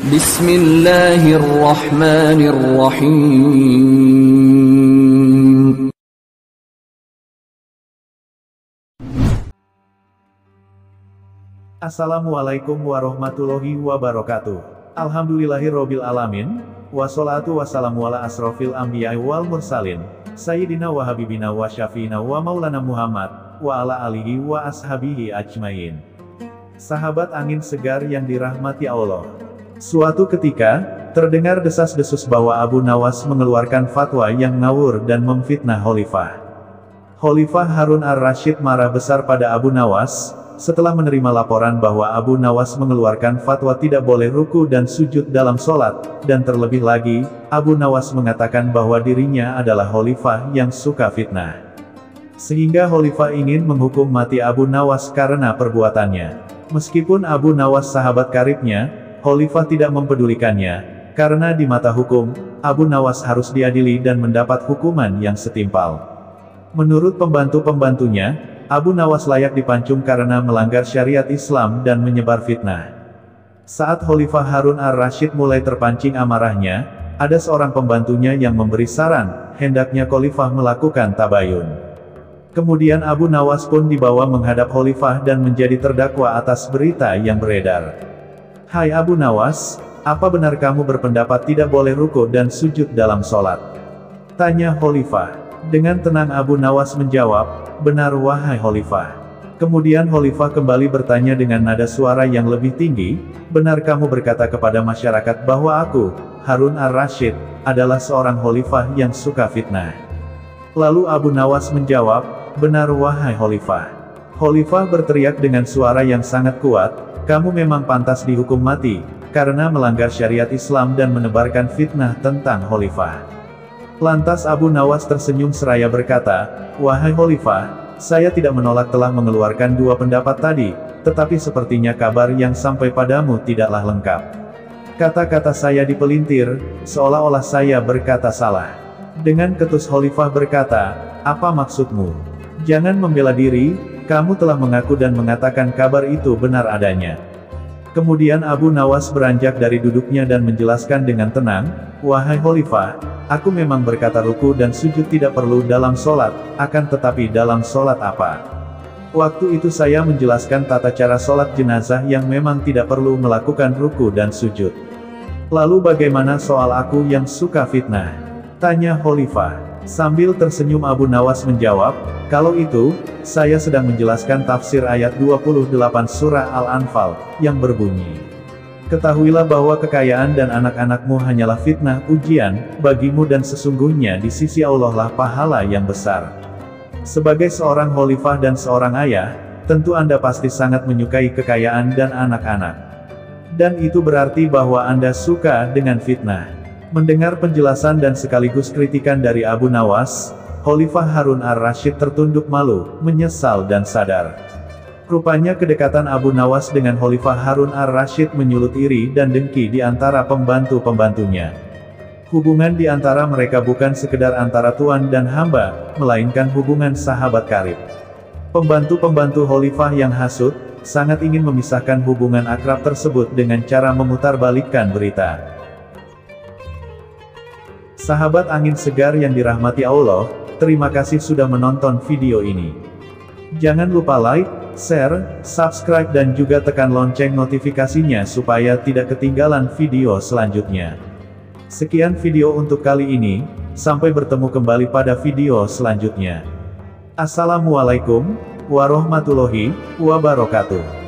Bismillahirrahmanirrahim. Assalamualaikum warahmatullahi wabarakatuh. Alhamdulillahirabbil alamin, wassalatu wassalamu ala asrofil anbiya'i wal mursalin, sayyidina wa habibina wa syafiina wa maulana Muhammad, wa ala alihi wa ashabihi ajmain. Sahabat angin segar yang dirahmati Allah. Suatu ketika, terdengar desas-desus bahwa Abu Nawas mengeluarkan fatwa yang ngawur dan memfitnah Khalifah. Khalifah Harun ar-Rasyid marah besar pada Abu Nawas, setelah menerima laporan bahwa Abu Nawas mengeluarkan fatwa tidak boleh ruku dan sujud dalam sholat, dan terlebih lagi, Abu Nawas mengatakan bahwa dirinya adalah Khalifah yang suka fitnah. Sehingga Khalifah ingin menghukum mati Abu Nawas karena perbuatannya. Meskipun Abu Nawas sahabat karibnya, Khalifah tidak mempedulikannya, karena di mata hukum, Abu Nawas harus diadili dan mendapat hukuman yang setimpal. Menurut pembantu-pembantunya, Abu Nawas layak dipancung karena melanggar syariat Islam dan menyebar fitnah. Saat Khalifah Harun ar-Rasyid mulai terpancing amarahnya, ada seorang pembantunya yang memberi saran, hendaknya Khalifah melakukan tabayun. Kemudian Abu Nawas pun dibawa menghadap Khalifah dan menjadi terdakwa atas berita yang beredar. Hai Abu Nawas, apa benar kamu berpendapat tidak boleh ruku dan sujud dalam sholat? Tanya Khalifah. Dengan tenang Abu Nawas menjawab, benar wahai Khalifah. Kemudian Khalifah kembali bertanya dengan nada suara yang lebih tinggi, benar kamu berkata kepada masyarakat bahwa aku, Harun ar-Rasyid, adalah seorang Khalifah yang suka fitnah. Lalu Abu Nawas menjawab, benar wahai Khalifah. Khalifah berteriak dengan suara yang sangat kuat, kamu memang pantas dihukum mati, karena melanggar syariat Islam dan menebarkan fitnah tentang Khalifah. Lantas Abu Nawas tersenyum seraya berkata, wahai Khalifah, saya tidak menolak telah mengeluarkan dua pendapat tadi, tetapi sepertinya kabar yang sampai padamu tidaklah lengkap. Kata-kata saya dipelintir, seolah-olah saya berkata salah. Dengan ketus Khalifah berkata, apa maksudmu? Jangan membela diri, kamu telah mengaku dan mengatakan kabar itu benar adanya. Kemudian Abu Nawas beranjak dari duduknya dan menjelaskan dengan tenang, wahai Khalifah, aku memang berkata ruku dan sujud tidak perlu dalam sholat, akan tetapi dalam sholat apa? Waktu itu saya menjelaskan tata cara sholat jenazah yang memang tidak perlu melakukan ruku dan sujud. Lalu bagaimana soal aku yang suka fitnah? Tanya Khalifah. Sambil tersenyum Abu Nawas menjawab, kalau itu, saya sedang menjelaskan tafsir ayat 28 surah Al-Anfal, yang berbunyi, ketahuilah bahwa kekayaan dan anak-anakmu hanyalah fitnah ujian, bagimu dan sesungguhnya di sisi Allah lah pahala yang besar. Sebagai seorang khalifah dan seorang ayah, tentu Anda pasti sangat menyukai kekayaan dan anak-anak. Dan itu berarti bahwa Anda suka dengan fitnah. Mendengar penjelasan dan sekaligus kritikan dari Abu Nawas, Khalifah Harun ar-Rasyid tertunduk malu, menyesal dan sadar. Rupanya kedekatan Abu Nawas dengan Khalifah Harun ar-Rasyid menyulut iri dan dengki di antara pembantu-pembantunya. Hubungan di antara mereka bukan sekedar antara tuan dan hamba, melainkan hubungan sahabat karib. Pembantu-pembantu Khalifah yang hasut, sangat ingin memisahkan hubungan akrab tersebut dengan cara memutarbalikkan berita. Sahabat angin segar yang dirahmati Allah, terima kasih sudah menonton video ini. Jangan lupa like, share, subscribe dan juga tekan lonceng notifikasinya supaya tidak ketinggalan video selanjutnya. Sekian video untuk kali ini, sampai bertemu kembali pada video selanjutnya. Assalamualaikum warahmatullahi wabarakatuh.